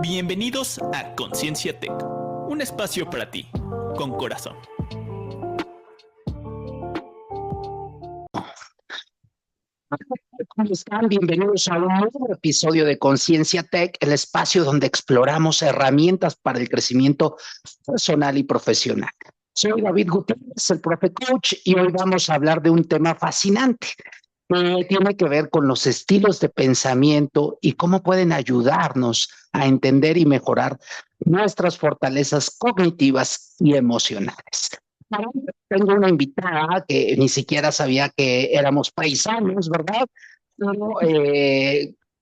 Bienvenidos a Conciencia Tech, un espacio para ti, con corazón. ¿Cómo están? Bienvenidos a un nuevo episodio de Conciencia Tech, el espacio donde exploramos herramientas para el crecimiento personal y profesional. Soy David Gutiérrez, el Profe Coach, y hoy vamos a hablar de un tema fascinante que tiene que ver con los estilos de pensamiento y cómo pueden ayudarnos a entender y mejorar nuestras fortalezas cognitivas y emocionales. Tengo una invitada que ni siquiera sabía que éramos paisanos, ¿verdad? Pero,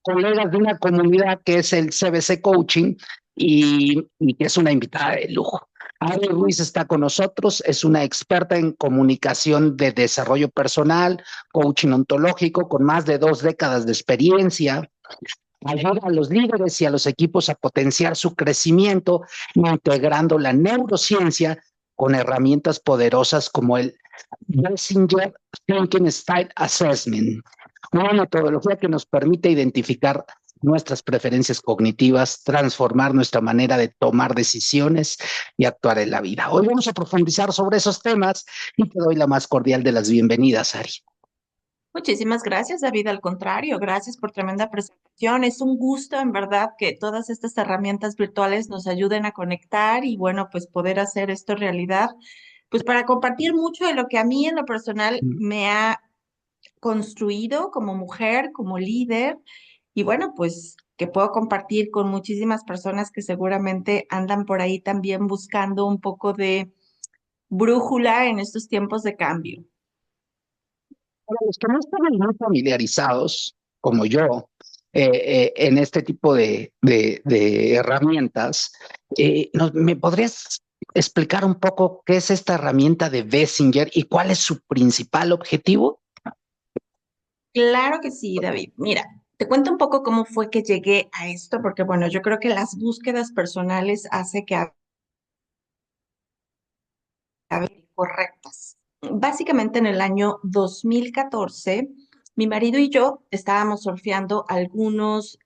colegas de una comunidad que es el CBC Coaching y que es una invitada de lujo. Ari Ruiz está con nosotros, es una experta en comunicación de desarrollo personal, coaching ontológico, con más de 2 décadas de experiencia. Ayuda a los líderes y a los equipos a potenciar su crecimiento, integrando la neurociencia con herramientas poderosas como el Messenger Thinking Style Assessment, una metodología que nos permite identificar nuestras preferencias cognitivas, transformar nuestra manera de tomar decisiones y actuar en la vida. Hoy vamos a profundizar sobre esos temas y te doy la más cordial de las bienvenidas, Ari. Muchísimas gracias, David. Al contrario, gracias por tremenda presentación. Es un gusto, en verdad, que todas estas herramientas virtuales nos ayuden a conectar y, bueno, pues poder hacer esto realidad, pues para compartir mucho de lo que a mí en lo personal me ha construido como mujer, como líder, y bueno, pues que puedo compartir con muchísimas personas que seguramente andan por ahí también buscando un poco de brújula en estos tiempos de cambio. Para los que no están muy familiarizados, como yo, en este tipo de herramientas, ¿me podrías explicar un poco qué es esta herramienta de Bessinger y cuál es su principal objetivo? Claro que sí, David. Mira, te cuento un poco cómo fue que llegué a esto, porque bueno, yo creo que las búsquedas personales hace que correctas. Básicamente en el año 2014, mi marido y yo estábamos surfeando algunos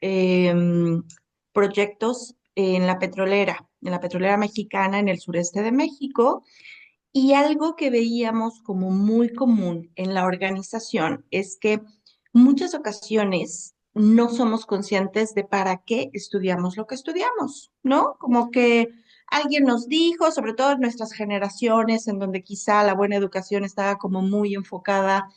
proyectos en la petrolera mexicana en el sureste de México, y algo que veíamos como muy común en la organización es que muchas ocasiones no somos conscientes de para qué estudiamos lo que estudiamos, ¿no? Como que alguien nos dijo, sobre todo en nuestras generaciones, en donde quizá la buena educación estaba como muy enfocada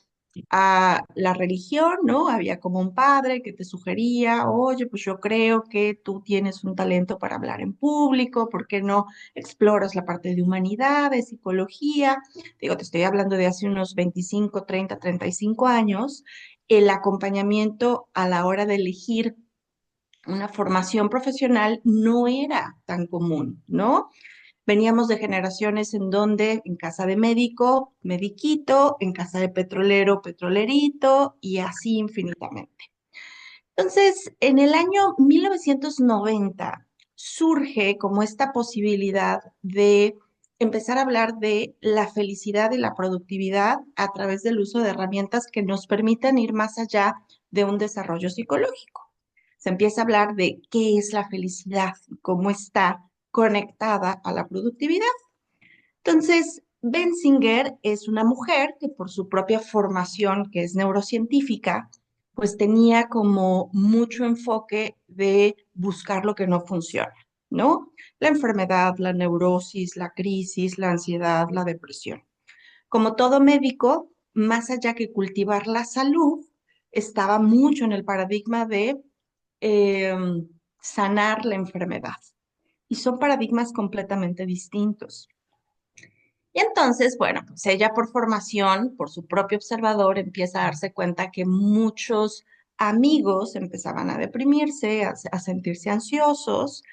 a la religión, ¿no? Había como un padre que te sugería, oye, pues yo creo que tú tienes un talento para hablar en público, ¿por qué no exploras la parte de humanidades, psicología? Digo, te estoy hablando de hace unos 25, 30, 35 años. El acompañamiento a la hora de elegir una formación profesional no era tan común, ¿no? Veníamos de generaciones en donde en casa de médico, mediquito, en casa de petrolero, petrolerito y así infinitamente. Entonces, en el año 1990 surge como esta posibilidad de empezar a hablar de la felicidad y la productividad a través del uso de herramientas que nos permitan ir más allá de un desarrollo psicológico. Se empieza a hablar de qué es la felicidad y cómo está conectada a la productividad. Entonces, Benzinger es una mujer que por su propia formación, que es neurocientífica, pues tenía como mucho enfoque de buscar lo que no funciona, ¿no? La enfermedad, la neurosis, la crisis, la ansiedad, la depresión. Como todo médico, más allá que cultivar la salud, estaba mucho en el paradigma de eh, sanar la enfermedad. Y son paradigmas completamente distintos. Y entonces, bueno, pues ella por formación, por su propio observador, empieza a darse cuenta que muchos amigos empezaban a deprimirse, a sentirse ansiosos,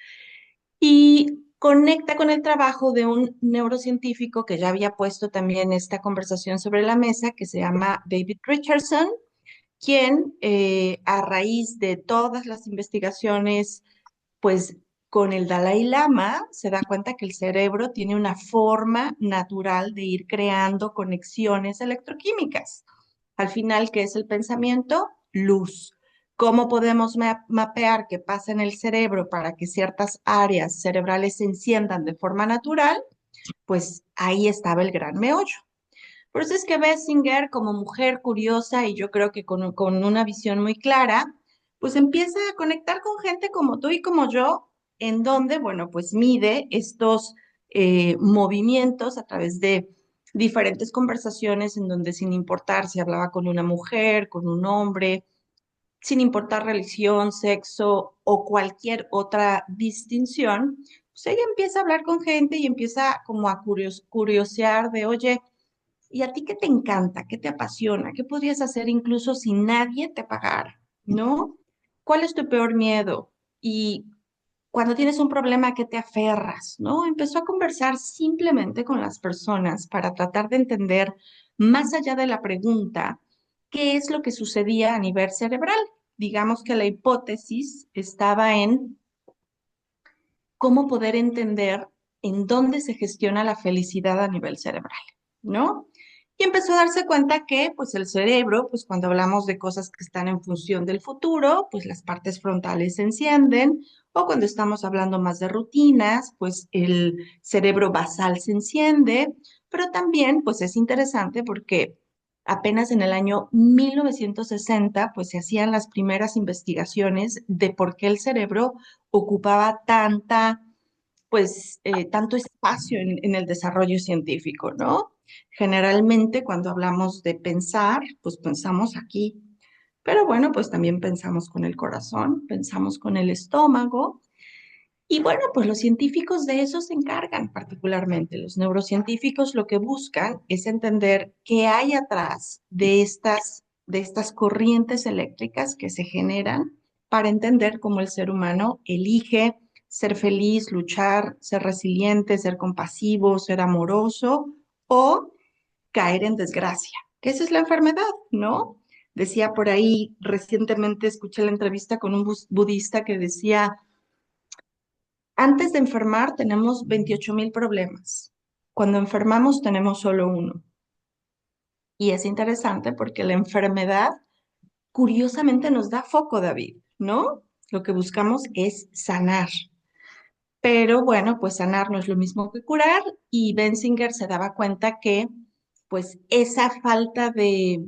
y conecta con el trabajo de un neurocientífico que ya había puesto también esta conversación sobre la mesa, que se llama David Richardson, quien a raíz de todas las investigaciones, pues con el Dalai Lama se da cuenta que el cerebro tiene una forma natural de ir creando conexiones electroquímicas. Al final, ¿qué es el pensamiento? Luz. ¿Cómo podemos mapear qué pasa en el cerebro para que ciertas áreas cerebrales se enciendan de forma natural? Pues ahí estaba el gran meollo. Por eso es que Bessinger, como mujer curiosa y yo creo que con una visión muy clara, pues empieza a conectar con gente como tú y como yo, en donde, bueno, pues mide estos movimientos a través de diferentes conversaciones en donde sin importar si hablaba con una mujer, con un hombre, sin importar religión, sexo o cualquier otra distinción, pues ella empieza a hablar con gente y empieza como a curiosear de, oye, ¿y a ti qué te encanta? ¿Qué te apasiona? ¿Qué podrías hacer incluso si nadie te pagara? ¿No? ¿Cuál es tu peor miedo? Y cuando tienes un problema, ¿a qué te aferras? ¿No? Empezó a conversar simplemente con las personas para tratar de entender, más allá de la pregunta, qué es lo que sucedía a nivel cerebral. Digamos que la hipótesis estaba en cómo poder entender en dónde se gestiona la felicidad a nivel cerebral, ¿no? Y empezó a darse cuenta que, pues, el cerebro, pues, cuando hablamos de cosas que están en función del futuro, pues, las partes frontales se encienden, o cuando estamos hablando más de rutinas, pues, el cerebro basal se enciende, pero también, pues, es interesante porque apenas en el año 1960, pues, se hacían las primeras investigaciones de por qué el cerebro ocupaba tanto espacio en el desarrollo científico, ¿no? Generalmente cuando hablamos de pensar, pues pensamos aquí, pero bueno, pues también pensamos con el corazón, pensamos con el estómago. Y bueno, pues los científicos de eso se encargan particularmente. Los neurocientíficos lo que buscan es entender qué hay atrás de estas corrientes eléctricas que se generan para entender cómo el ser humano elige ser feliz, luchar, ser resiliente, ser compasivo, ser amoroso o caer en desgracia, que esa es la enfermedad, ¿no? Decía por ahí, recientemente escuché la entrevista con un budista que decía, antes de enfermar tenemos 28,000 problemas. Cuando enfermamos tenemos solo uno. Y es interesante porque la enfermedad curiosamente nos da foco, David, ¿no? Lo que buscamos es sanar. Pero bueno, pues sanar no es lo mismo que curar y Benzinger se daba cuenta que pues esa falta de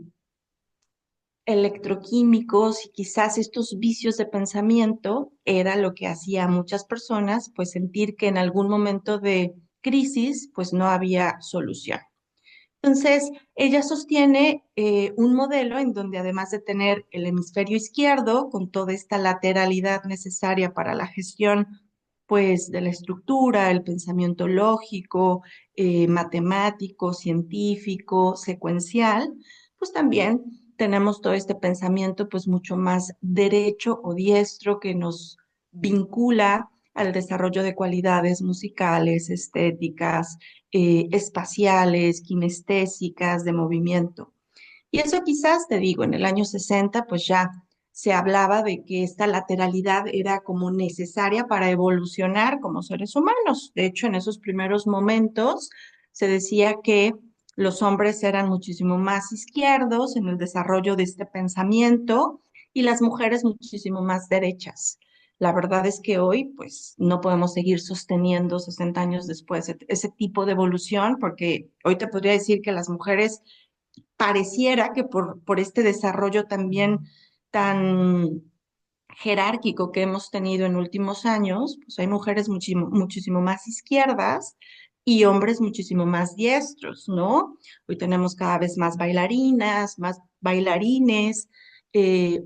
electroquímicos y quizás estos vicios de pensamiento era lo que hacía a muchas personas pues sentir que en algún momento de crisis pues no había solución. Entonces, ella sostiene un modelo en donde además de tener el hemisferio izquierdo con toda esta lateralidad necesaria para la gestión pues de la estructura, el pensamiento lógico, matemático, científico, secuencial, pues también tenemos todo este pensamiento pues mucho más derecho o diestro que nos vincula al desarrollo de cualidades musicales, estéticas, espaciales, kinestésicas, de movimiento. Y eso quizás, te digo, en el año 60 pues ya se hablaba de que esta lateralidad era como necesaria para evolucionar como seres humanos. De hecho, en esos primeros momentos se decía que los hombres eran muchísimo más izquierdos en el desarrollo de este pensamiento y las mujeres muchísimo más derechas. La verdad es que hoy, pues, no podemos seguir sosteniendo 60 años después ese tipo de evolución, porque hoy te podría decir que las mujeres pareciera que por este desarrollo también tan jerárquico que hemos tenido en últimos años, pues hay mujeres muchísimo, muchísimo más izquierdas y hombres muchísimo más diestros, ¿no? Hoy tenemos cada vez más bailarinas, más bailarines,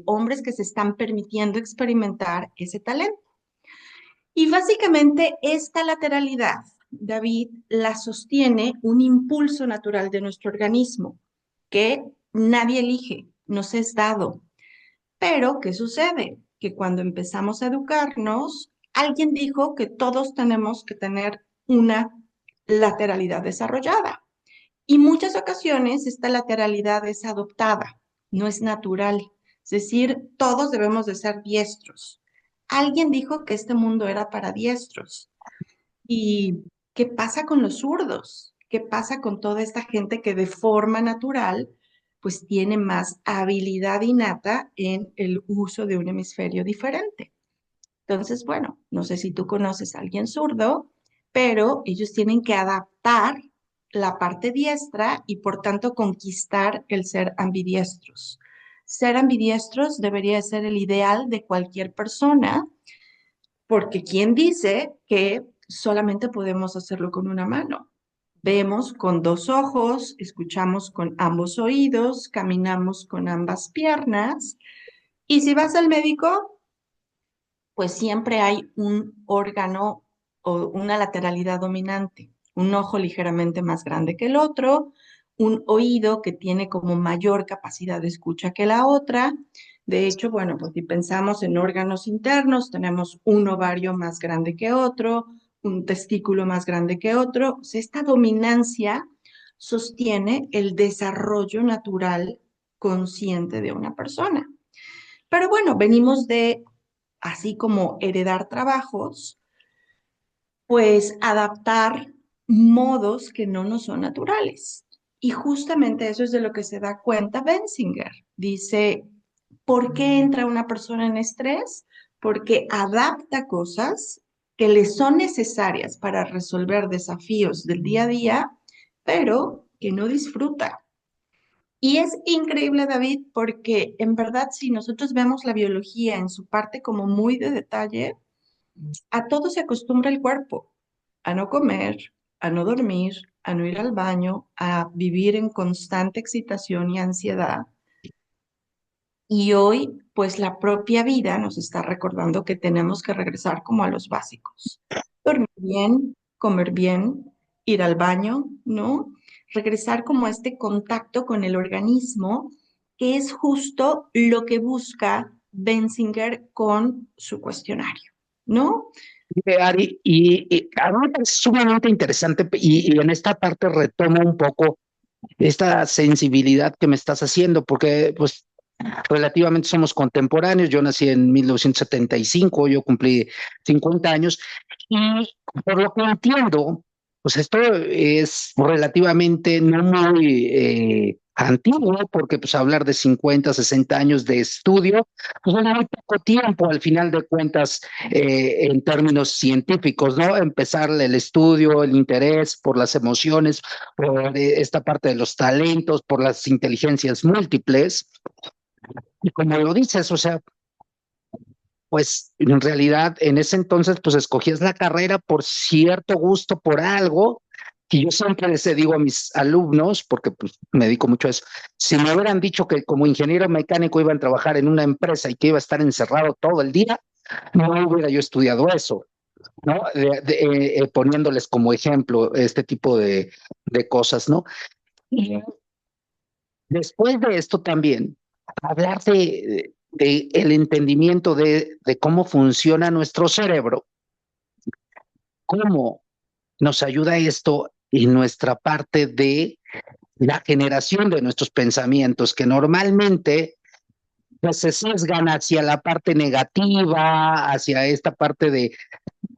hombres que se están permitiendo experimentar ese talento. Y básicamente esta lateralidad, David, la sostiene un impulso natural de nuestro organismo que nadie elige, nos es dado. Pero, ¿qué sucede? Que cuando empezamos a educarnos, alguien dijo que todos tenemos que tener una lateralidad desarrollada. Y muchas ocasiones esta lateralidad es adoptada, no es natural. Es decir, todos debemos de ser diestros. Alguien dijo que este mundo era para diestros. ¿Y qué pasa con los zurdos? ¿Qué pasa con toda esta gente que de forma natural pues tiene más habilidad innata en el uso de un hemisferio diferente. Entonces, bueno, no sé si tú conoces a alguien zurdo, pero ellos tienen que adaptar la parte diestra y por tanto conquistar el ser ambidiestros. Ser ambidiestros debería ser el ideal de cualquier persona, porque ¿quién dice que solamente podemos hacerlo con una mano? Vemos con dos ojos, escuchamos con ambos oídos, caminamos con ambas piernas y si vas al médico, pues siempre hay un órgano o una lateralidad dominante, un ojo ligeramente más grande que el otro, un oído que tiene como mayor capacidad de escucha que la otra. De hecho, bueno, pues si pensamos en órganos internos, tenemos un ovario más grande que otro, un testículo más grande que otro. O sea, esta dominancia sostiene el desarrollo natural consciente de una persona. Pero bueno, venimos de así como heredar trabajos, pues adaptar modos que no nos son naturales. Y justamente eso es de lo que se da cuenta Benzinger. Dice, ¿por qué entra una persona en estrés? Porque adapta cosas que le son necesarias para resolver desafíos del día a día, pero que no disfruta. Y es increíble, David, porque en verdad, si nosotros vemos la biología en su parte como muy de detalle, a todo se acostumbra el cuerpo, a no comer, a no dormir, a no ir al baño, a vivir en constante excitación y ansiedad. Y hoy, pues la propia vida nos está recordando que tenemos que regresar como a los básicos. Dormir bien, comer bien, ir al baño, ¿no? Regresar como a este contacto con el organismo, que es justo lo que busca Benzinger con su cuestionario, ¿no? Ari, y a mí me parece sumamente interesante y en esta parte retomo un poco esta sensibilidad que me estás haciendo, porque pues relativamente somos contemporáneos, yo nací en 1975, yo cumplí 50 años, y por lo que entiendo, pues esto es relativamente no muy antiguo, porque pues hablar de 50, 60 años de estudio, pues es muy poco tiempo al final de cuentas en términos científicos, ¿no? Empezar el estudio, el interés por las emociones, por esta parte de los talentos, por las inteligencias múltiples. Y como lo dices, o sea, pues en realidad en ese entonces pues escogías la carrera por cierto gusto, por algo, que yo siempre les digo a mis alumnos, porque pues me dedico mucho a eso, si me hubieran dicho que como ingeniero mecánico iban a trabajar en una empresa y que iba a estar encerrado todo el día, no hubiera yo estudiado eso, ¿no? Poniéndoles como ejemplo este tipo de cosas, ¿no? Y después de esto también, hablar de el entendimiento de cómo funciona nuestro cerebro, cómo nos ayuda esto en nuestra parte de la generación de nuestros pensamientos, que normalmente pues se sesgan hacia la parte negativa, hacia esta parte de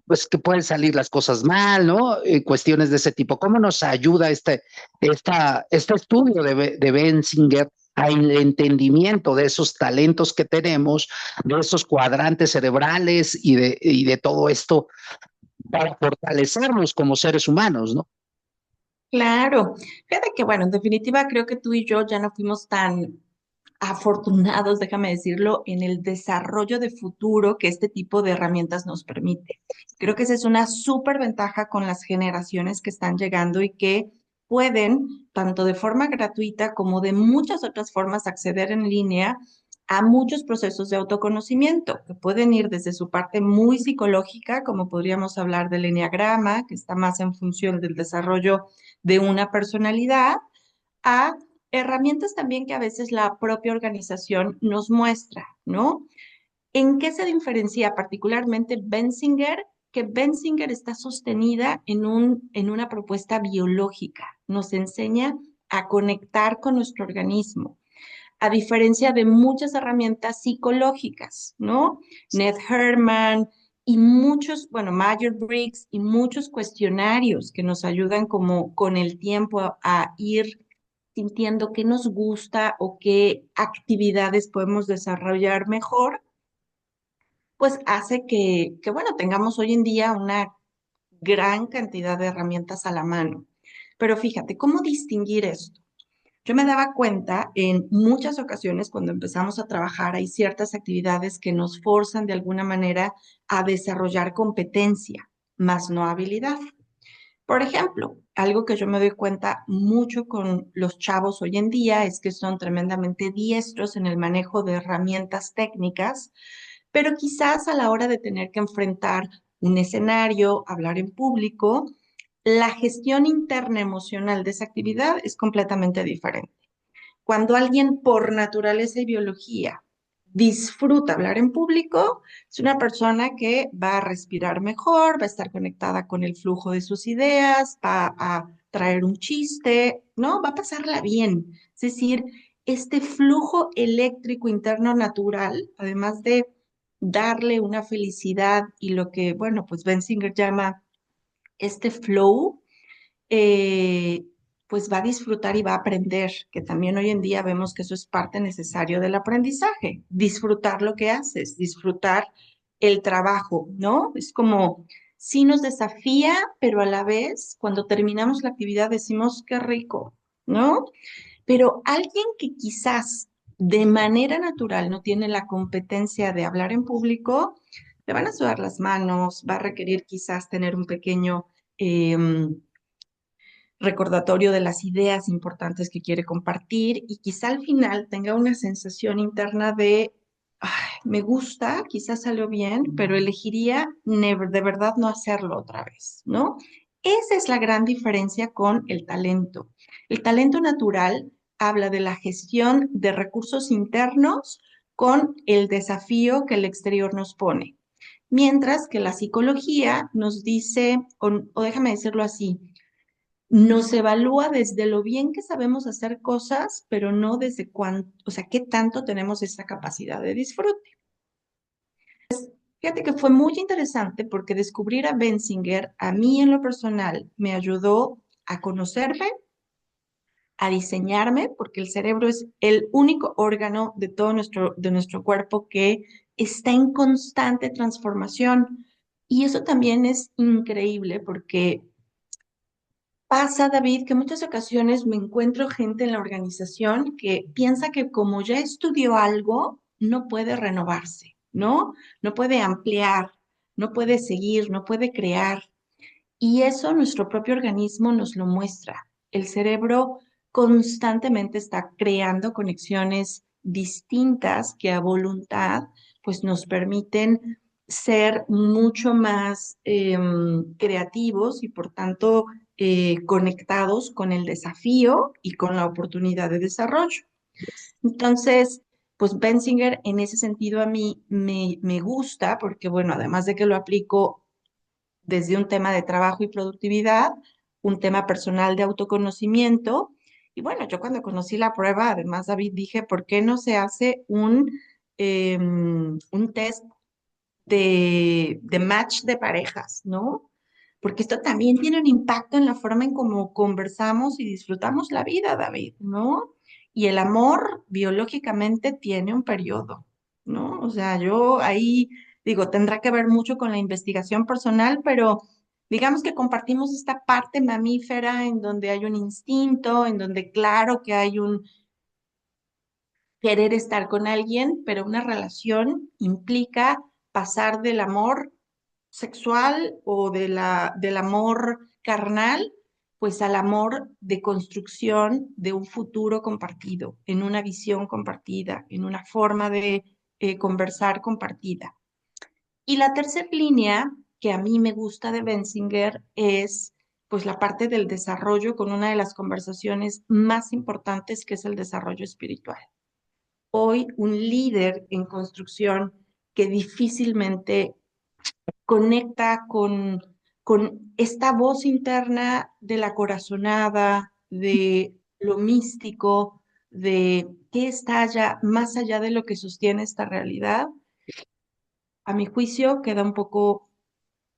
pues que pueden salir las cosas mal, ¿no? Cuestiones de ese tipo. ¿Cómo nos ayuda este estudio de Benzinger al entendimiento de esos talentos que tenemos, de esos cuadrantes cerebrales y de todo esto para fortalecernos como seres humanos, ¿no? Claro, fíjate que bueno, en definitiva creo que tú y yo ya no fuimos tan afortunados, déjame decirlo, en el desarrollo de futuro que este tipo de herramientas nos permite. Creo que esa es una súper ventaja con las generaciones que están llegando y que pueden, tanto de forma gratuita como de muchas otras formas, acceder en línea a muchos procesos de autoconocimiento, que pueden ir desde su parte muy psicológica, como podríamos hablar del enneagrama, que está más en función del desarrollo de una personalidad, a herramientas también que a veces la propia organización nos muestra, ¿no? ¿En qué se diferencia particularmente Benzinger? Que Benzinger está sostenida en una propuesta biológica, nos enseña a conectar con nuestro organismo, a diferencia de muchas herramientas psicológicas, ¿no? Ned Herman y muchos, bueno, Myers-Briggs y muchos cuestionarios que nos ayudan como con el tiempo a ir sintiendo qué nos gusta o qué actividades podemos desarrollar mejor, pues hace bueno, tengamos hoy en día una gran cantidad de herramientas a la mano. Pero fíjate, ¿cómo distinguir esto? Yo me daba cuenta en muchas ocasiones cuando empezamos a trabajar, hay ciertas actividades que nos forzan de alguna manera a desarrollar competencia, más no habilidad. Por ejemplo, algo que yo me doy cuenta mucho con los chavos hoy en día es que son tremendamente diestros en el manejo de herramientas técnicas, pero quizás a la hora de tener que enfrentar un escenario, hablar en público, la gestión interna emocional de esa actividad es completamente diferente. Cuando alguien por naturaleza y biología disfruta hablar en público, es una persona que va a respirar mejor, va a estar conectada con el flujo de sus ideas, va a traer un chiste, ¿no? Va a pasarla bien. Es decir, este flujo eléctrico interno natural, además de darle una felicidad y lo que, bueno, pues Benzinger llama este flow, eh, pues va a disfrutar y va a aprender, que también hoy en día vemos que eso es parte necesario del aprendizaje, disfrutar lo que haces, disfrutar el trabajo, ¿no? Es como, sí nos desafía, pero a la vez, cuando terminamos la actividad decimos, qué rico, ¿no? Pero alguien que quizás de manera natural no tiene la competencia de hablar en público, le van a sudar las manos, va a requerir quizás tener un pequeño recordatorio de las ideas importantes que quiere compartir y quizá al final tenga una sensación interna de, "Ay, me gusta, quizás salió bien, pero elegiría de verdad no hacerlo otra vez, ¿no? Esa es la gran diferencia con el talento. El talento natural habla de la gestión de recursos internos con el desafío que el exterior nos pone. Mientras que la psicología nos dice, o déjame decirlo así, nos evalúa desde lo bien que sabemos hacer cosas, pero no desde cuánto, o sea, qué tanto tenemos esa capacidad de disfrute. Fíjate que fue muy interesante porque descubrir a Benzinger, a mí en lo personal, me ayudó a conocerme, a diseñarme, porque el cerebro es el único órgano de todo de nuestro cuerpo que está en constante transformación. Y eso también es increíble porque pasa, David, que en muchas ocasiones me encuentro gente en la organización que piensa que como ya estudió algo, no puede renovarse, ¿no? No puede ampliar, no puede seguir, no puede crear. Y eso nuestro propio organismo nos lo muestra. El cerebro constantemente está creando conexiones distintas que a voluntad pues nos permiten ser mucho más creativos y por tanto conectados con el desafío y con la oportunidad de desarrollo. Entonces, pues Benzinger en ese sentido a mí me gusta porque, bueno, además de que lo aplico desde un tema de trabajo y productividad, un tema personal de autoconocimiento. Y bueno, yo cuando conocí la prueba, además, David, dije, ¿por qué no se hace un test de match de parejas, ¿no? Porque esto también tiene un impacto en la forma en cómo conversamos y disfrutamos la vida, David, ¿no? Y el amor biológicamente tiene un periodo, ¿no? O sea, yo ahí digo, tendrá que ver mucho con la investigación personal, pero digamos que compartimos esta parte mamífera en donde hay un instinto, en donde claro que hay un querer estar con alguien, pero una relación implica pasar del amor sexual o del amor carnal, pues al amor de construcción de un futuro compartido, en una visión compartida, en una forma de conversar compartida. Y la tercera línea que a mí me gusta de Benzinger es pues la parte del desarrollo con una de las conversaciones más importantes que es el desarrollo espiritual. Hoy un líder en construcción que difícilmente conecta con esta voz interna de la corazonada, de lo místico, de qué está allá, más allá de lo que sostiene esta realidad, a mi juicio queda un poco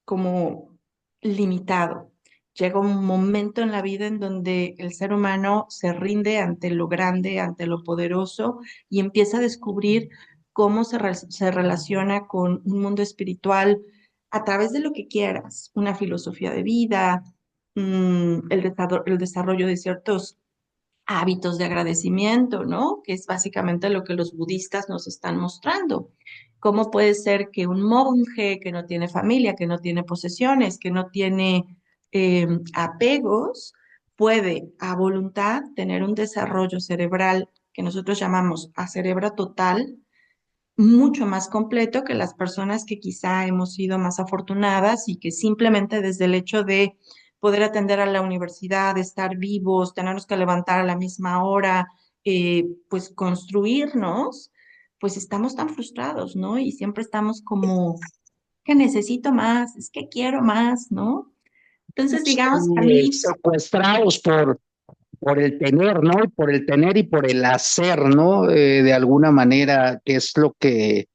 como limitado. llega un momento en la vida en donde el ser humano se rinde ante lo grande, ante lo poderoso y empieza a descubrir cómo se relaciona con un mundo espiritual a través de lo que quieras, una filosofía de vida, el desarrollo de ciertos hábitos de agradecimiento, ¿no? Que es básicamente lo que los budistas nos están mostrando. ¿Cómo puede ser que un monje que no tiene familia, que no tiene posesiones, que no tiene apegos, puede a voluntad tener un desarrollo cerebral que nosotros llamamos a cerebro total, mucho más completo que las personas que quizá hemos sido más afortunadas y que simplemente desde el hecho de poder atender a la universidad, de estar vivos, tenernos que levantar a la misma hora, pues construirnos, pues estamos tan frustrados, ¿no? Y siempre estamos como que necesito más, es que quiero más, ¿no? Entonces, digamos, a mí, Secuestrados por el tener, ¿no? Por el tener y por el hacer, ¿no? De alguna manera, que es lo que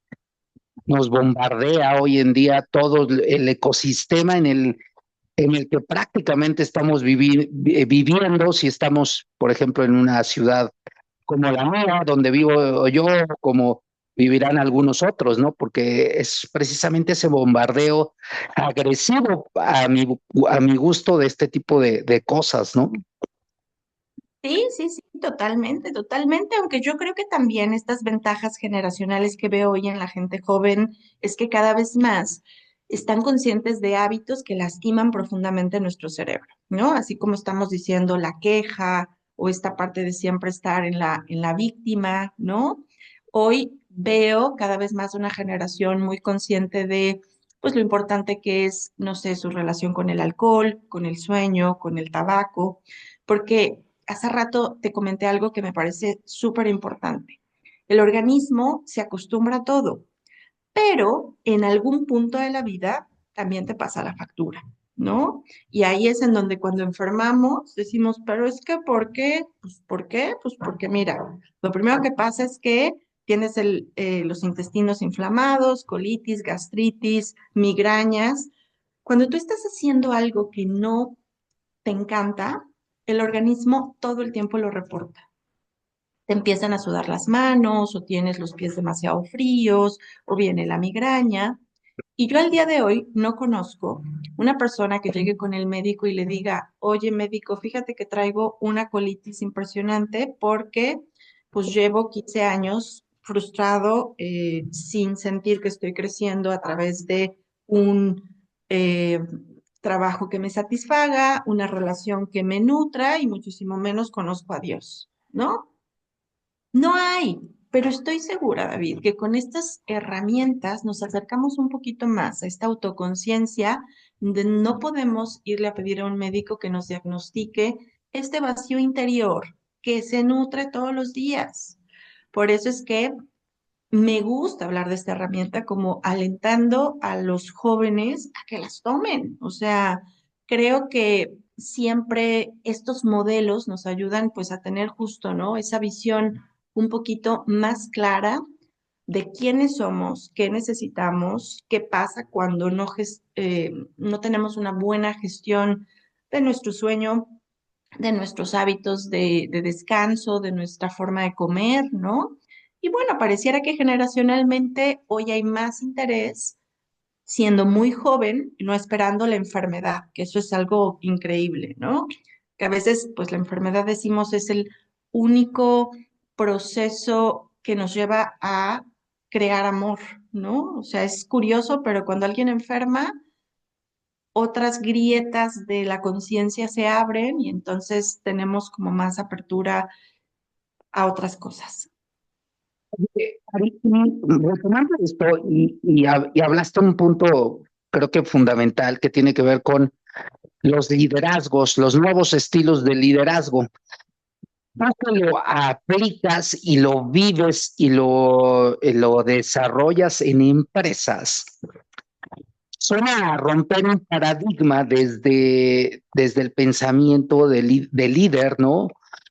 nos bombardea hoy en día todo el ecosistema en el que prácticamente estamos viviendo, si estamos, por ejemplo, en una ciudad como la mía, donde vivo yo, como vivirán algunos otros, ¿no? Porque es precisamente ese bombardeo agresivo a mi gusto de este tipo de cosas, ¿no? sí, sí, sí, totalmente, totalmente, aunque yo creo que también estas ventajas generacionales que veo hoy en la gente joven es que cada vez más están conscientes de hábitos que lastiman profundamente nuestro cerebro, ¿no? Así como estamos diciendo la queja o esta parte de siempre estar en la víctima, ¿no? Hoy veo cada vez más una generación muy consciente de, pues, lo importante que es, no sé, su relación con el alcohol, con el sueño, con el tabaco, porque hace rato te comenté algo que me parece súper importante. El organismo se acostumbra a todo, pero en algún punto de la vida también te pasa la factura, ¿no? Y ahí es en donde cuando enfermamos decimos, pero es que ¿por qué? Pues ¿por qué? Pues porque mira, lo primero que pasa es que tienes los intestinos inflamados, colitis, gastritis, migrañas. Cuando tú estás haciendo algo que no te encanta, el organismo todo el tiempo lo reporta. Te empiezan a sudar las manos o tienes los pies demasiado fríos o viene la migraña. Y yo al día de hoy no conozco una persona que llegue con el médico y le diga, oye médico, fíjate que traigo una colitis impresionante porque pues llevo 15 años frustrado sin sentir que estoy creciendo a través de un eh, trabajo que me satisfaga, una relación que me nutra y muchísimo menos conozco a Dios, ¿no? No hay, pero estoy segura, David, que con estas herramientas nos acercamos un poquito más a esta autoconciencia de no podemos irle a pedir a un médico que nos diagnostique este vacío interior que se nutre todos los días. Por eso es que me gusta hablar de esta herramienta como alentando a los jóvenes a que las tomen. O sea, creo que siempre estos modelos nos ayudan pues a tener justo, ¿no? Esa visión un poquito más clara de quiénes somos, qué necesitamos, qué pasa cuando no tenemos una buena gestión de nuestro sueño, de nuestros hábitos de descanso, de nuestra forma de comer, ¿no? Y bueno, pareciera que generacionalmente hoy hay más interés siendo muy joven, no esperando la enfermedad, que eso es algo increíble, ¿no? Que a veces, pues la enfermedad decimos es el único proceso que nos lleva a crear amor, ¿no? O sea, es curioso, pero cuando alguien enferma, otras grietas de la conciencia se abren y entonces tenemos como más apertura a otras cosas. Ari, retomando esto, y hablaste un punto, creo que fundamental, que tiene que ver con los liderazgos, los nuevos estilos de liderazgo. Más que lo aplicas y lo vives y lo desarrollas en empresas, suena a romper un paradigma desde el pensamiento de líder, ¿no?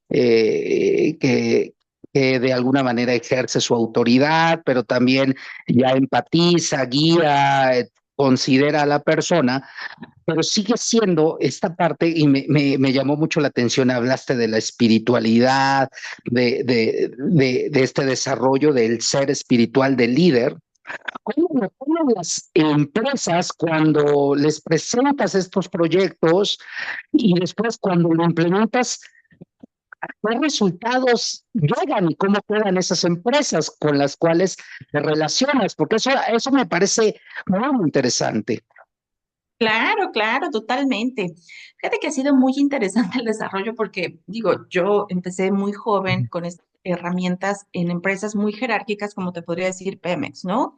Eh, que, que de alguna manera ejerce su autoridad, pero también ya empatiza, guía, considera a la persona, pero sigue siendo esta parte y me llamó mucho la atención, hablaste de la espiritualidad, de este desarrollo del ser espiritual del líder. ¿Cómo las empresas cuando les presentas estos proyectos y después cuando lo implementas, qué resultados llegan y cómo quedan esas empresas con las cuales te relacionas? Porque eso me parece muy interesante. Claro, claro, totalmente. Fíjate que ha sido muy interesante el desarrollo porque, digo, yo empecé muy joven con estas herramientas en empresas muy jerárquicas, como te podría decir Pemex, ¿no?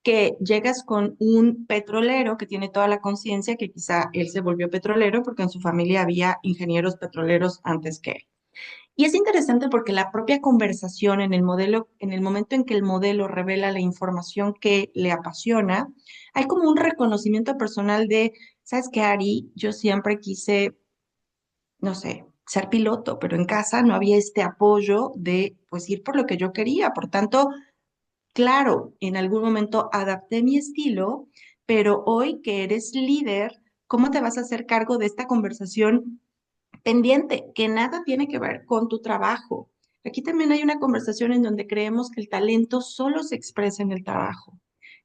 Que llegas con un petrolero que tiene toda la conciencia que quizá él se volvió petrolero porque en su familia había ingenieros petroleros antes que él. Y es interesante porque la propia conversación en el modelo, en el momento en que el modelo revela la información que le apasiona, hay como un reconocimiento personal de, ¿sabes qué, Ari? Yo siempre quise, no sé, ser piloto, pero en casa no había este apoyo de, pues, ir por lo que yo quería. Por tanto, claro, en algún momento adapté mi estilo, pero hoy que eres líder, ¿cómo te vas a hacer cargo de esta conversación pendiente, que nada tiene que ver con tu trabajo? Aquí también hay una conversación en donde creemos que el talento solo se expresa en el trabajo.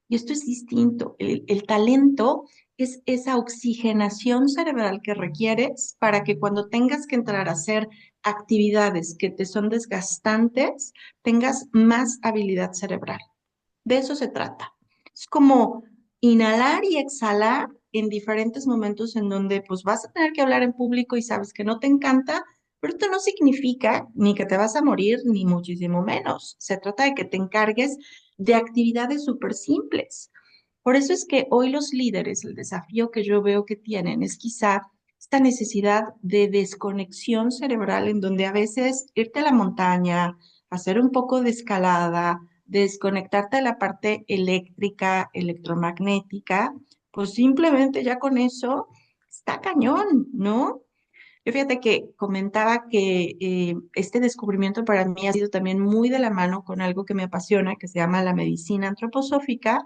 Y esto es distinto. El talento es esa oxigenación cerebral que requieres para que cuando tengas que entrar a hacer actividades que te son desgastantes, tengas más habilidad cerebral. De eso se trata. Es como inhalar y exhalar en diferentes momentos en donde pues vas a tener que hablar en público y sabes que no te encanta, pero esto no significa ni que te vas a morir, ni muchísimo menos. Se trata de que te encargues de actividades súper simples. Por eso es que hoy los líderes, el desafío que yo veo que tienen es quizá esta necesidad de desconexión cerebral en donde a veces irte a la montaña, hacer un poco de escalada, desconectarte de la parte eléctrica, electromagnética, pues simplemente ya con eso está cañón, ¿no? Yo fíjate que comentaba que este descubrimiento para mí ha sido también muy de la mano con algo que me apasiona, que se llama la medicina antroposófica,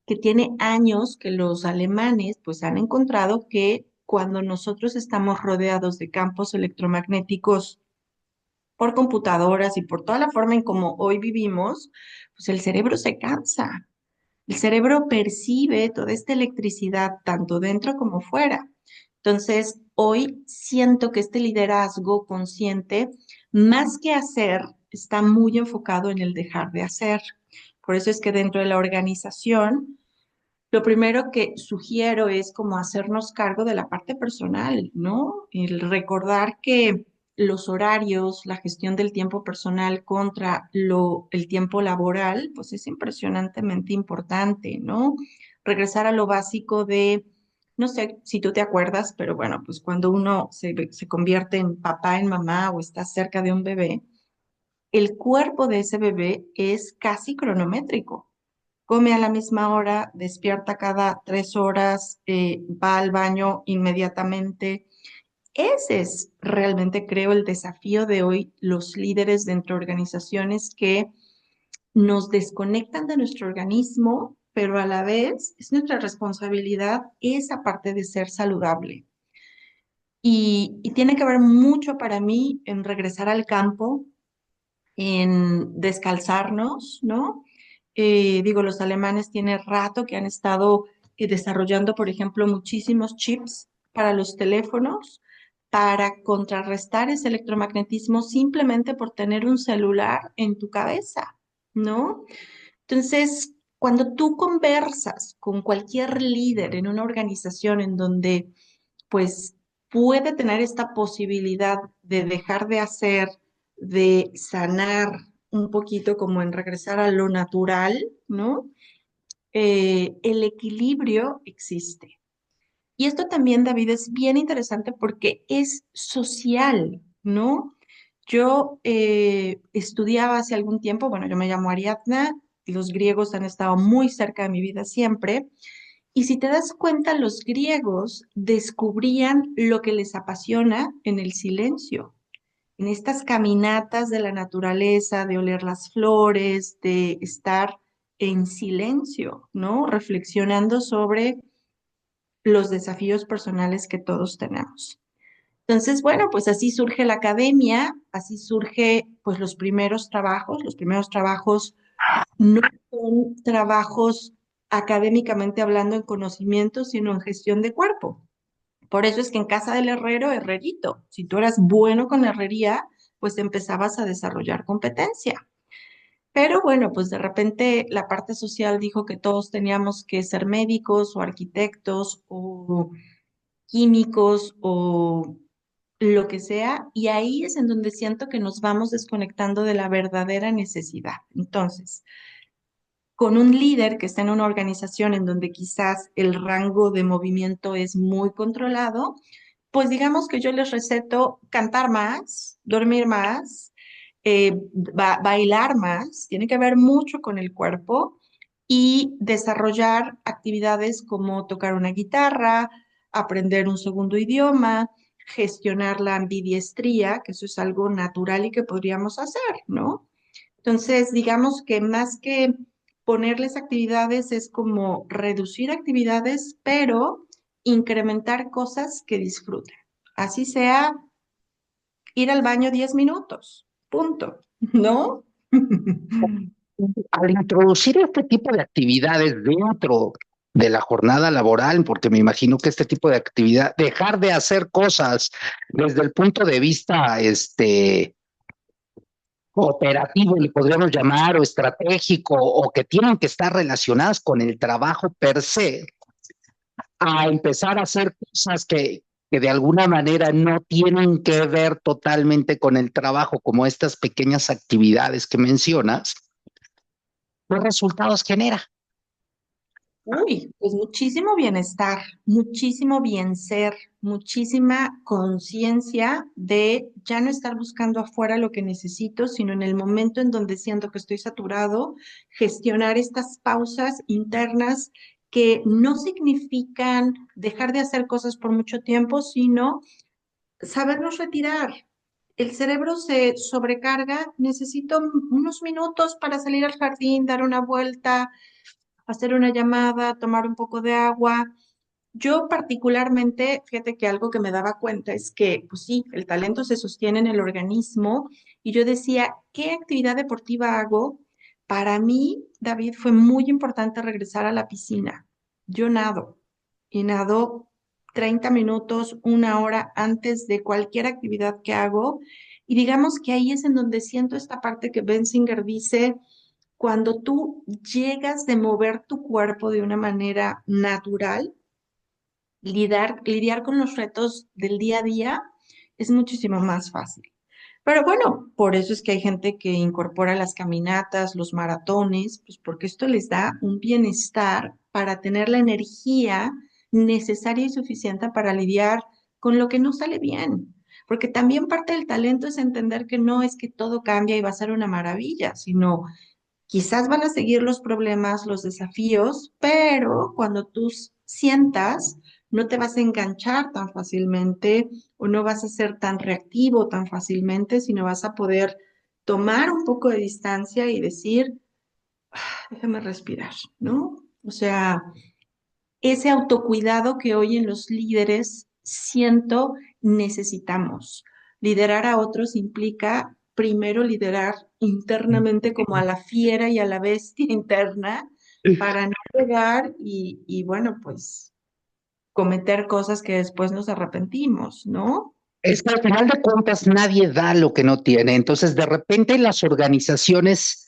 que tiene años que los alemanes pues han encontrado que cuando nosotros estamos rodeados de campos electromagnéticos por computadoras y por toda la forma en como hoy vivimos, pues el cerebro se cansa. El cerebro percibe toda esta electricidad tanto dentro como fuera. Entonces, hoy siento que este liderazgo consciente, más que hacer, está muy enfocado en el dejar de hacer. Por eso es que dentro de la organización, lo primero que sugiero es como hacernos cargo de la parte personal, ¿no? El recordar que los horarios, la gestión del tiempo personal contra el tiempo laboral, pues es impresionantemente importante, ¿no? Regresar a lo básico de, no sé si tú te acuerdas, pero bueno, pues cuando uno se convierte en papá, en mamá o está cerca de un bebé, el cuerpo de ese bebé es casi cronométrico. Come a la misma hora, despierta cada 3 horas, va al baño inmediatamente. Ese es realmente, creo, el desafío de hoy, los líderes dentro de organizaciones que nos desconectan de nuestro organismo, pero a la vez es nuestra responsabilidad esa parte de ser saludable. Y tiene que ver mucho para mí en regresar al campo, en descalzarnos, ¿no? Digo, los alemanes tienen rato que han estado desarrollando, por ejemplo, muchísimos chips para los teléfonos para contrarrestar ese electromagnetismo simplemente por tener un celular en tu cabeza, ¿no? Entonces, cuando tú conversas con cualquier líder en una organización en donde, pues, puede tener esta posibilidad de dejar de hacer, de sanar un poquito como en regresar a lo natural, ¿no? El equilibrio existe. Y esto también, David, es bien interesante porque es social, ¿no? Yo estudiaba hace algún tiempo, bueno, yo me llamo Ariadna, los griegos han estado muy cerca de mi vida siempre, y si te das cuenta, los griegos descubrían lo que les apasiona en el silencio, en estas caminatas de la naturaleza, de oler las flores, de estar en silencio, ¿no? Reflexionando sobre los desafíos personales que todos tenemos. Entonces, bueno, pues así surge la academia, así surge pues los primeros trabajos. Los primeros trabajos no son trabajos académicamente hablando en conocimiento, sino en gestión de cuerpo. Por eso es que en casa del herrero, herrerito. Si tú eras bueno con la herrería, pues empezabas a desarrollar competencia. Pero bueno, pues de repente la parte social dijo que todos teníamos que ser médicos o arquitectos o químicos o lo que sea, y ahí es en donde siento que nos vamos desconectando de la verdadera necesidad. Entonces, con un líder que está en una organización en donde quizás el rango de movimiento es muy controlado, pues digamos que yo les receto cantar más, dormir más, bailar más, tiene que ver mucho con el cuerpo y desarrollar actividades como tocar una guitarra, aprender un segundo idioma, gestionar la ambidiestría, que eso es algo natural y que podríamos hacer, ¿no? Entonces, digamos que más que ponerles actividades es como reducir actividades, pero incrementar cosas que disfruten. Así sea ir al baño 10 minutos, punto, ¿no? Al introducir este tipo de actividades dentro de la jornada laboral, porque me imagino que este tipo de actividad, dejar de hacer cosas desde el punto de vista operativo, le podríamos llamar, o estratégico, o que tienen que estar relacionadas con el trabajo per se, a empezar a hacer cosas que de alguna manera no tienen que ver totalmente con el trabajo, como estas pequeñas actividades que mencionas, ¿qué resultados genera? Uy, pues muchísimo bienestar, muchísimo bien ser, muchísima conciencia de ya no estar buscando afuera lo que necesito, sino en el momento en donde siento que estoy saturado, gestionar estas pausas internas que no significan dejar de hacer cosas por mucho tiempo, sino sabernos retirar. El cerebro se sobrecarga, necesito unos minutos para salir al jardín, dar una vuelta, hacer una llamada, tomar un poco de agua. Yo particularmente, fíjate que algo que me daba cuenta es que, pues sí, el talento se sostiene en el organismo y yo decía, ¿qué actividad deportiva hago? Para mí, David, fue muy importante regresar a la piscina. Yo nado y nado 30 minutos, una hora antes de cualquier actividad que hago. Y digamos que ahí es en donde siento esta parte que Benzinger dice, cuando tú llegas de mover tu cuerpo de una manera natural, lidiar con los retos del día a día es muchísimo más fácil. Pero bueno, por eso es que hay gente que incorpora las caminatas, los maratones, pues porque esto les da un bienestar para tener la energía necesaria y suficiente para lidiar con lo que no sale bien. Porque también parte del talento es entender que no es que todo cambia y va a ser una maravilla, sino quizás van a seguir los problemas, los desafíos, pero cuando tú sientas, no te vas a enganchar tan fácilmente o no vas a ser tan reactivo tan fácilmente, sino vas a poder tomar un poco de distancia y decir, déjame respirar, ¿no? O sea, ese autocuidado que hoy en los líderes siento necesitamos. Liderar a otros implica primero liderar internamente como a la fiera y a la bestia interna para no llegar y bueno, pues cometer cosas que después nos arrepentimos, ¿no? Es que al final de cuentas nadie da lo que no tiene. Entonces, de repente las organizaciones,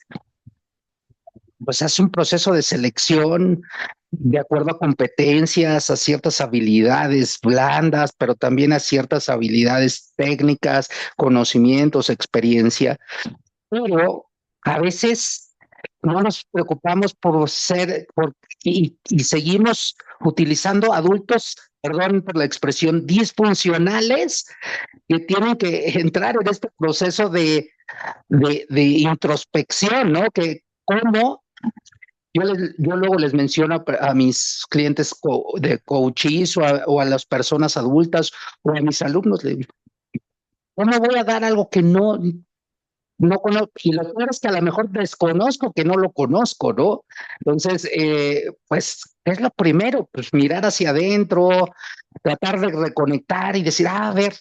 pues hace un proceso de selección de acuerdo a competencias, a ciertas habilidades blandas, pero también a ciertas habilidades técnicas, conocimientos, experiencia. Pero a veces no nos preocupamos por y seguimos utilizando adultos, perdón por la expresión, disfuncionales que tienen que entrar en este proceso de introspección, ¿no? Que cómo yo luego les menciono a mis clientes de coaches o a las personas adultas o a mis alumnos, les digo, ¿cómo voy a dar algo que no? no conozco, y lo peor es que a lo mejor desconozco que no lo conozco, ¿no? Entonces, pues es lo primero, pues mirar hacia adentro, tratar de reconectar y decir, a ver,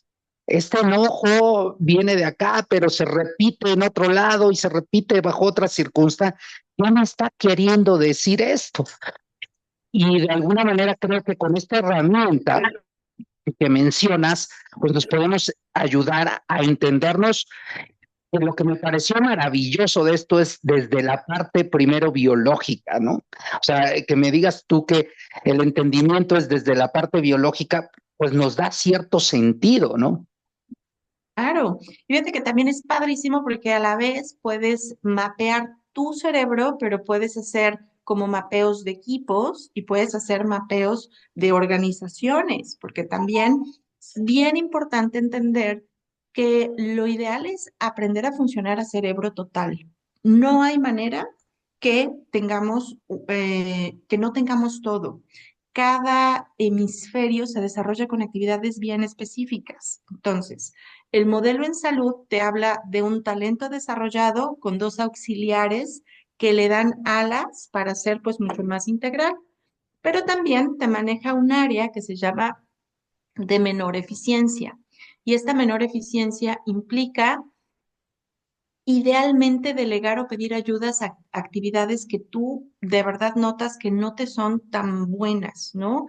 este enojo viene de acá, pero se repite en otro lado y se repite bajo otras circunstancias. ¿Qué me está queriendo decir esto? Y de alguna manera creo que con esta herramienta que mencionas, pues nos podemos ayudar a entendernos. Y lo que me pareció maravilloso de esto es desde la parte primero biológica, ¿no? O sea, que me digas tú que el entendimiento es desde la parte biológica, pues nos da cierto sentido, ¿no? Claro, y fíjate que también es padrísimo porque a la vez puedes mapear tu cerebro, pero puedes hacer como mapeos de equipos y puedes hacer mapeos de organizaciones, porque también es bien importante entender que lo ideal es aprender a funcionar a cerebro total. No hay manera que tengamos, que no tengamos todo. Cada hemisferio se desarrolla con actividades bien específicas. Entonces, el modelo en salud te habla de un talento desarrollado con dos auxiliares que le dan alas para ser pues mucho más integral, pero también te maneja un área que se llama de menor eficiencia. Y esta menor eficiencia implica idealmente delegar o pedir ayudas a actividades que tú de verdad notas que no te son tan buenas, ¿no?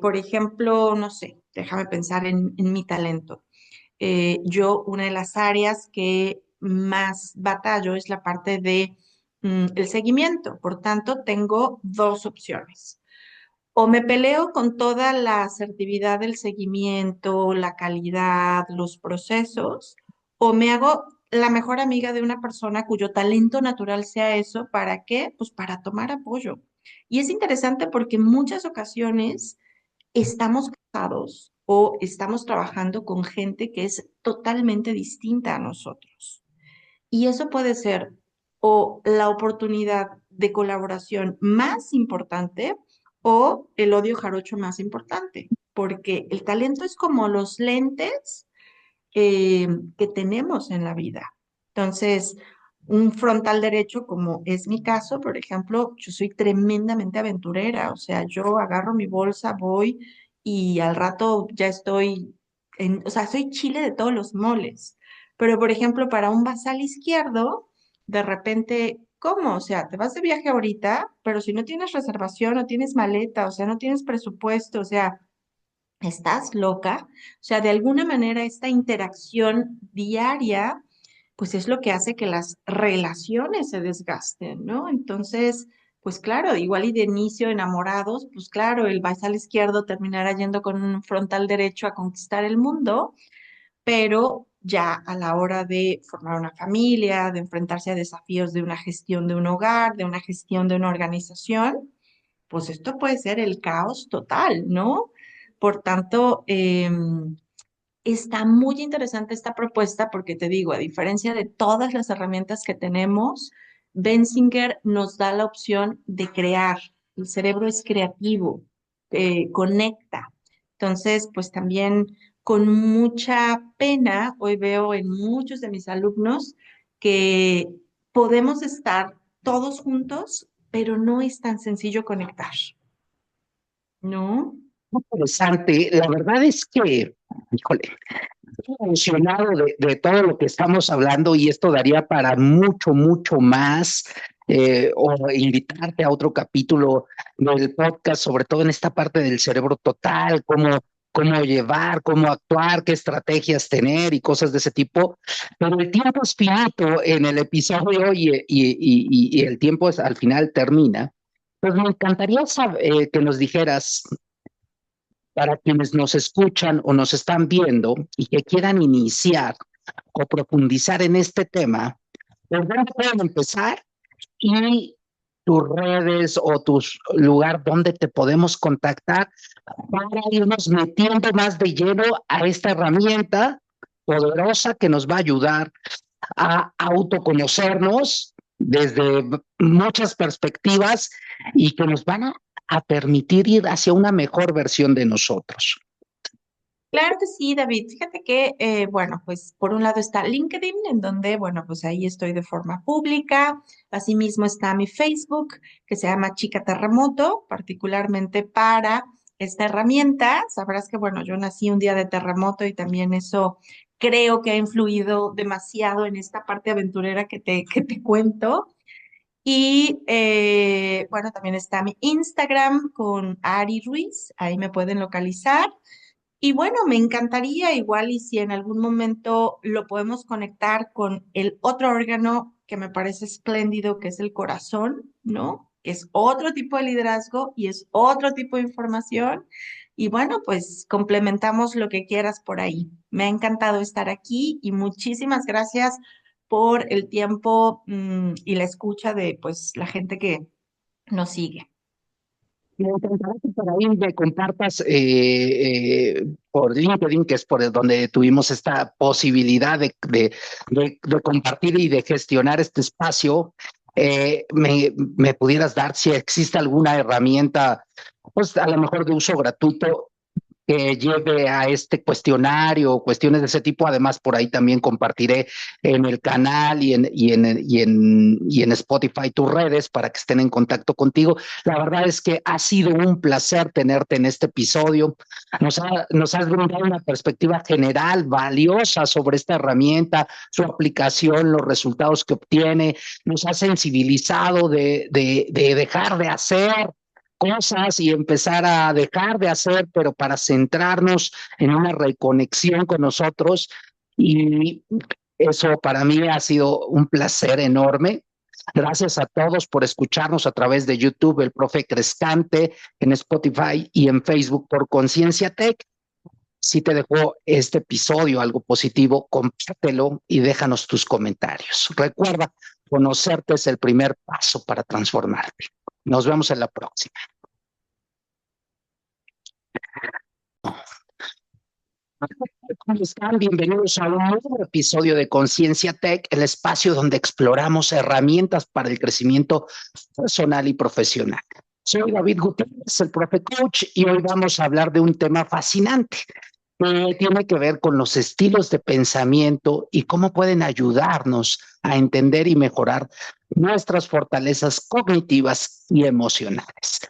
Por ejemplo, no sé, déjame pensar en mi talento. Yo, una de las áreas que más batallo es la parte de el seguimiento. Por tanto, tengo dos opciones. O me peleo con toda la asertividad del seguimiento, la calidad, los procesos, o me hago la mejor amiga de una persona cuyo talento natural sea eso. ¿Para qué? Pues para tomar apoyo. Y es interesante porque en muchas ocasiones estamos casados o estamos trabajando con gente que es totalmente distinta a nosotros. Y eso puede ser o la oportunidad de colaboración más importante o el odio jarocho más importante, porque el talento es como los lentes que tenemos en la vida. Entonces, un frontal derecho, como es mi caso, por ejemplo, yo soy tremendamente aventurera, o sea, yo agarro mi bolsa, voy y al rato ya estoy o sea, soy chile de todos los moles. Pero, por ejemplo, para un basal izquierdo, de repente, ¿cómo? O sea, te vas de viaje ahorita, pero si no tienes reservación, no tienes maleta, o sea, no tienes presupuesto, o sea, ¿estás loca? O sea, de alguna manera esta interacción diaria, pues es lo que hace que las relaciones se desgasten, ¿no? Entonces, pues claro, igual y de inicio enamorados, pues claro, el al izquierdo terminará yendo con un frontal derecho a conquistar el mundo, pero ya a la hora de formar una familia, de enfrentarse a desafíos de una gestión de un hogar, de una gestión de una organización, pues esto puede ser el caos total, ¿no? Por tanto, está muy interesante esta propuesta porque te digo, a diferencia de todas las herramientas que tenemos, Benzinger nos da la opción de crear. El cerebro es creativo, conecta. Entonces, pues también con mucha pena, hoy veo en muchos de mis alumnos que podemos estar todos juntos, pero no es tan sencillo conectar, ¿no? Interesante. La verdad es que, híjole, estoy emocionado de todo lo que estamos hablando y esto daría para mucho, mucho más. O invitarte a otro capítulo del podcast, sobre todo en esta parte del cerebro total, cómo llevar, cómo actuar, qué estrategias tener y cosas de ese tipo. Pero el tiempo es finito en el episodio y el tiempo al final termina. Pues me encantaría que nos dijeras, para quienes nos escuchan o nos están viendo y que quieran iniciar o profundizar en este tema, ¿por dónde pueden empezar? Y tus redes o tu lugar donde te podemos contactar para irnos metiendo más de lleno a esta herramienta poderosa que nos va a ayudar a autoconocernos desde muchas perspectivas y que nos van a permitir ir hacia una mejor versión de nosotros. Claro que sí, David. Fíjate que, bueno, pues por un lado está LinkedIn, en donde, bueno, pues ahí estoy de forma pública. Asimismo está mi Facebook, que se llama Chica Terremoto, particularmente para esta herramienta. Sabrás que, bueno, yo nací un día de terremoto y también eso creo que ha influido demasiado en esta parte aventurera que te cuento. Y bueno, también está mi Instagram con Ari Ruiz, ahí me pueden localizar. Y bueno, me encantaría igual y si en algún momento lo podemos conectar con el otro órgano que me parece espléndido, que es el corazón, ¿no? Que es otro tipo de liderazgo y es otro tipo de información. Y bueno, pues complementamos lo que quieras por ahí. Me ha encantado estar aquí y muchísimas gracias por el tiempo, y la escucha de pues la gente que nos sigue. Me encantará que por ahí me compartas por LinkedIn, que es por donde tuvimos esta posibilidad de compartir y de gestionar este espacio. Me pudieras dar si existe alguna herramienta, pues a lo mejor de uso gratuito que lleve a este cuestionario o cuestiones de ese tipo. Además, por ahí también compartiré en el canal y en Spotify tus redes para que estén en contacto contigo. La verdad es que ha sido un placer tenerte en este episodio. Nos has brindado una perspectiva general valiosa sobre esta herramienta, su aplicación, los resultados que obtiene. Nos ha sensibilizado de dejar de hacer cosas y empezar a dejar de hacer, pero para centrarnos en una reconexión con nosotros. Y eso para mí ha sido un placer enorme. Gracias a todos por escucharnos a través de YouTube, el profe Crescante, en Spotify y en Facebook por Conciencia Tech. Si te dejó este episodio algo positivo, compártelo y déjanos tus comentarios. Recuerda, conocerte es el primer paso para transformarte. Nos vemos en la próxima. ¿Cómo están? Bienvenidos a un nuevo episodio de Conciencia Tech, el espacio donde exploramos herramientas para el crecimiento personal y profesional. Soy David Gutiérrez, el profe coach, y hoy vamos a hablar de un tema fascinante que tiene que ver con los estilos de pensamiento y cómo pueden ayudarnos a entender y mejorar nuestras fortalezas cognitivas y emocionales.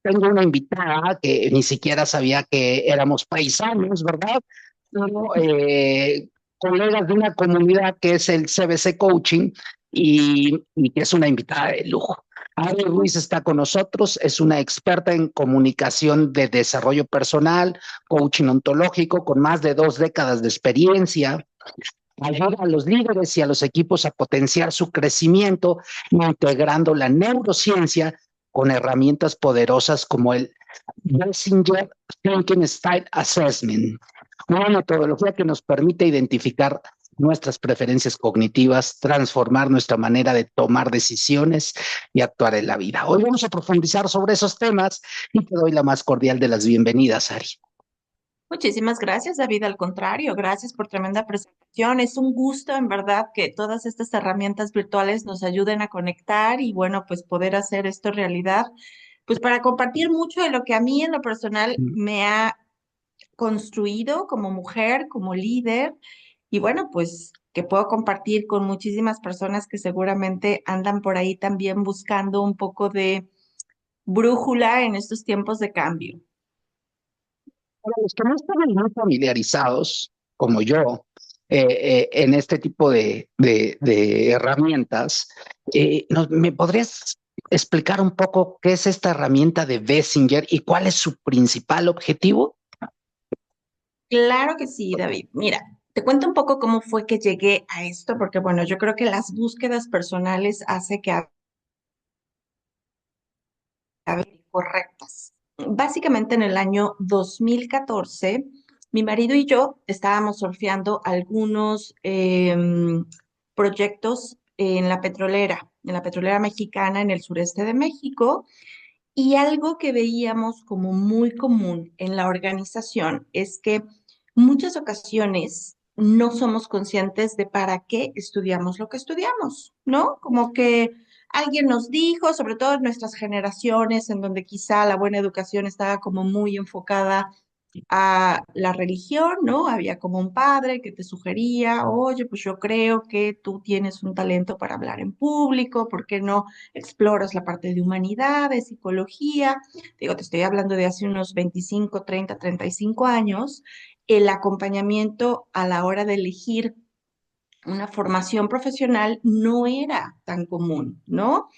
Tengo una invitada que ni siquiera sabía que éramos paisanos, ¿verdad? Pero, colegas de una comunidad que es el CBC Coaching y que es una invitada de lujo. Ari Ruiz está con nosotros, es una experta en comunicación de desarrollo personal, coaching ontológico, con más de 2 décadas de experiencia. Ayuda a los líderes y a los equipos a potenciar su crecimiento, integrando la neurociencia con herramientas poderosas como el Messenger Thinking Style Assessment, una metodología que nos permite identificar nuestras preferencias cognitivas, transformar nuestra manera de tomar decisiones y actuar en la vida. Hoy vamos a profundizar sobre esos temas y te doy la más cordial de las bienvenidas, Ari. Muchísimas gracias, David. Al contrario, gracias por tremenda presentación. Es un gusto, en verdad, que todas estas herramientas virtuales nos ayuden a conectar y, bueno, pues poder hacer esto realidad, pues para compartir mucho de lo que a mí en lo personal me ha construido como mujer, como líder, y bueno, pues que puedo compartir con muchísimas personas que seguramente andan por ahí también buscando un poco de brújula en estos tiempos de cambio. Para los que no están muy familiarizados, como yo, en este tipo de herramientas, ¿me podrías explicar un poco qué es esta herramienta de Bessinger y cuál es su principal objetivo? Claro que sí, David. Mira, te cuento un poco cómo fue que llegué a esto, porque bueno, yo creo que las búsquedas personales hace que correctas. Básicamente en el año 2014, mi marido y yo estábamos surfeando algunos proyectos en la petrolera mexicana en el sureste de México, y algo que veíamos como muy común en la organización es que muchas ocasiones no somos conscientes de para qué estudiamos lo que estudiamos, ¿no? Como que alguien nos dijo, sobre todo en nuestras generaciones, en donde quizá la buena educación estaba como muy enfocada a la religión, ¿no? Había como un padre que te sugería, oye, pues yo creo que tú tienes un talento para hablar en público, ¿por qué no exploras la parte de humanidades, psicología? Digo, te estoy hablando de hace unos 25, 30, 35 años. El acompañamiento a la hora de elegir una formación profesional no era tan común, ¿no?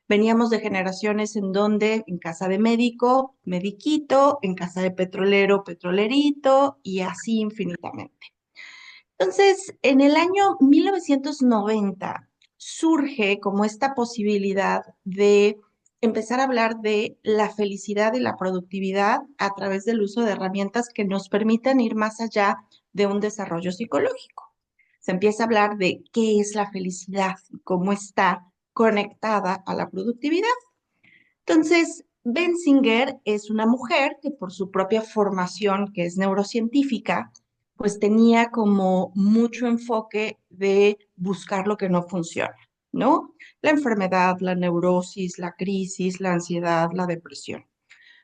Veníamos de generaciones en donde en casa de médico, mediquito, en casa de petrolero, petrolerito y así infinitamente. Entonces, en el año 1990 surge como esta posibilidad de empezar a hablar de la felicidad y la productividad a través del uso de herramientas que nos permitan ir más allá de un desarrollo psicológico. Se empieza a hablar de qué es la felicidad y cómo está conectada a la productividad. Entonces, Benzinger es una mujer que por su propia formación, que es neurocientífica, pues tenía como mucho enfoque de buscar lo que no funciona, ¿no? La enfermedad, la neurosis, la crisis, la ansiedad, la depresión.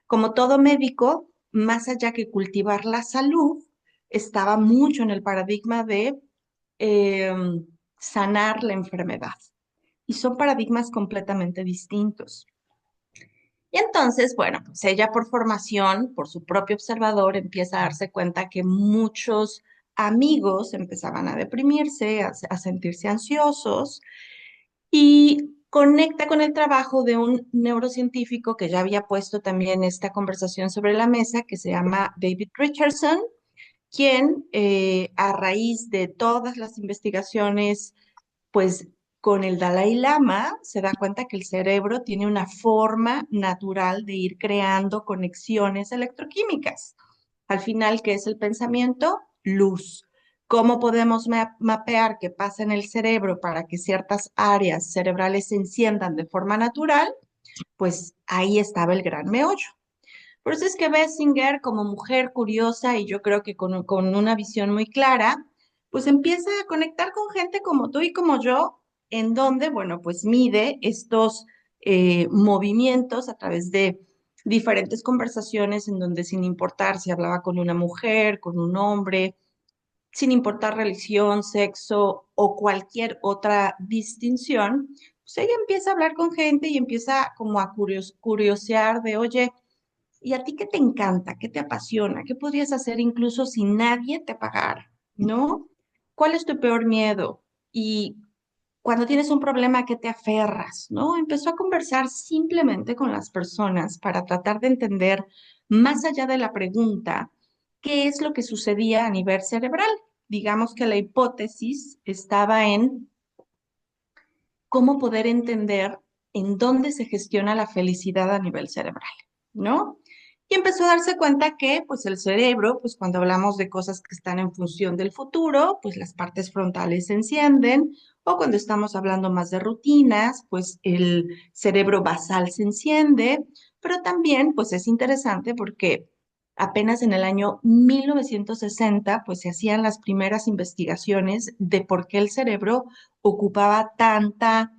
Como todo médico, más allá que cultivar la salud, estaba mucho en el paradigma de eh, sanar la enfermedad. Y son paradigmas completamente distintos. Y entonces, bueno, pues ella por formación, por su propio observador, empieza a darse cuenta que muchos amigos empezaban a deprimirse, a sentirse ansiosos y conecta con el trabajo de un neurocientífico que ya había puesto también esta conversación sobre la mesa, que se llama David Richardson, quien a raíz de todas las investigaciones pues con el Dalai Lama se da cuenta que el cerebro tiene una forma natural de ir creando conexiones electroquímicas. Al final, ¿qué es el pensamiento? Luz. ¿Cómo podemos mapear qué pasa en el cerebro para que ciertas áreas cerebrales se enciendan de forma natural? Pues ahí estaba el gran meollo. Por eso es que Bessinger, como mujer curiosa y yo creo que con una visión muy clara, pues empieza a conectar con gente como tú y como yo, en donde, bueno, pues mide estos movimientos a través de diferentes conversaciones en donde sin importar si hablaba con una mujer, con un hombre, sin importar religión, sexo o cualquier otra distinción, pues ella empieza a hablar con gente y empieza como a curiosear de, oye, ¿y a ti qué te encanta? ¿Qué te apasiona? ¿Qué podrías hacer incluso si nadie te pagara? ¿No? ¿Cuál es tu peor miedo? Y cuando tienes un problema, ¿a qué te aferras? ¿No? Empezó a conversar simplemente con las personas para tratar de entender, más allá de la pregunta, qué es lo que sucedía a nivel cerebral. Digamos que la hipótesis estaba en cómo poder entender en dónde se gestiona la felicidad a nivel cerebral, ¿no? Y empezó a darse cuenta que, pues, el cerebro, pues, cuando hablamos de cosas que están en función del futuro, pues, las partes frontales se encienden, o cuando estamos hablando más de rutinas, pues, el cerebro basal se enciende, pero también, pues, es interesante porque apenas en el año 1960, pues, se hacían las primeras investigaciones de por qué el cerebro ocupaba tanto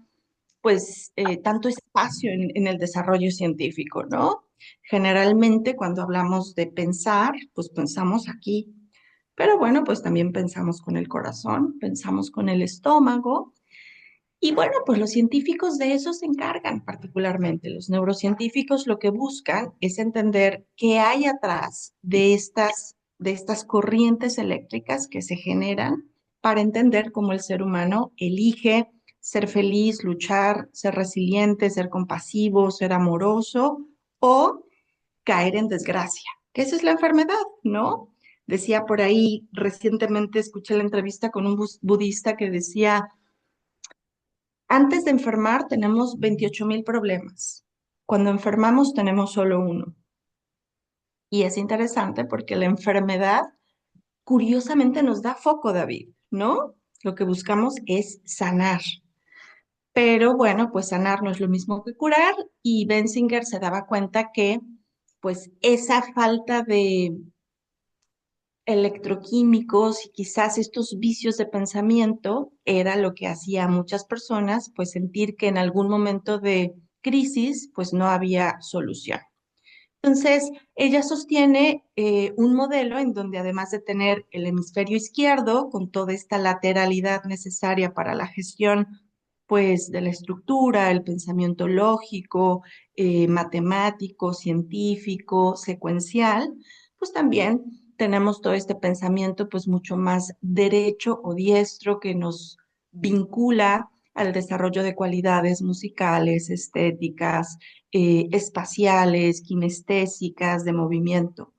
espacio en el desarrollo científico, ¿no? Generalmente cuando hablamos de pensar, pues pensamos aquí, pero bueno, pues también pensamos con el corazón, pensamos con el estómago. Y bueno, pues los científicos de eso se encargan particularmente. Los neurocientíficos lo que buscan es entender qué hay atrás de estas corrientes eléctricas que se generan para entender cómo el ser humano elige ser feliz, luchar, ser resiliente, ser compasivo, ser amoroso o caer en desgracia, que esa es la enfermedad, ¿no? Decía por ahí, recientemente escuché la entrevista con un budista que decía, antes de enfermar tenemos 28,000 problemas. Cuando enfermamos tenemos solo uno. Y es interesante porque la enfermedad curiosamente nos da foco, David, ¿no? Lo que buscamos es sanar. Pero bueno, pues sanar no es lo mismo que curar y Benzinger se daba cuenta que pues esa falta de electroquímicos y quizás estos vicios de pensamiento era lo que hacía a muchas personas pues sentir que en algún momento de crisis pues no había solución. Entonces, ella sostiene un modelo en donde además de tener el hemisferio izquierdo con toda esta lateralidad necesaria para la gestión, pues, de la estructura, el pensamiento lógico, matemático, científico, secuencial, pues también tenemos todo este pensamiento, pues, mucho más derecho o diestro que nos vincula al desarrollo de cualidades musicales, estéticas, espaciales, kinestésicas, de movimiento.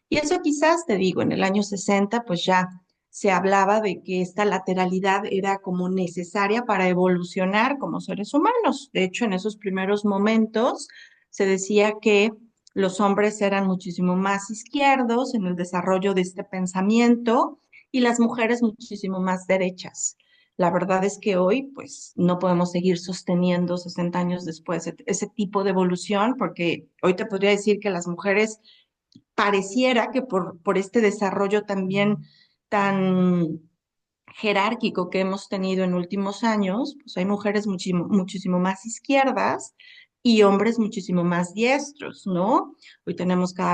Y eso quizás, te digo, en el año 60, pues ya se hablaba de que esta lateralidad era como necesaria para evolucionar como seres humanos. De hecho, en esos primeros momentos se decía que los hombres eran muchísimo más izquierdos en el desarrollo de este pensamiento y las mujeres muchísimo más derechas. La verdad es que hoy, pues, no podemos seguir sosteniendo 60 años después ese tipo de evolución, porque hoy te podría decir que las mujeres pareciera que por este desarrollo también tan jerárquico que hemos tenido en últimos años, pues hay mujeres muchísimo más izquierdas y hombres muchísimo más diestros, ¿no? Hoy tenemos cada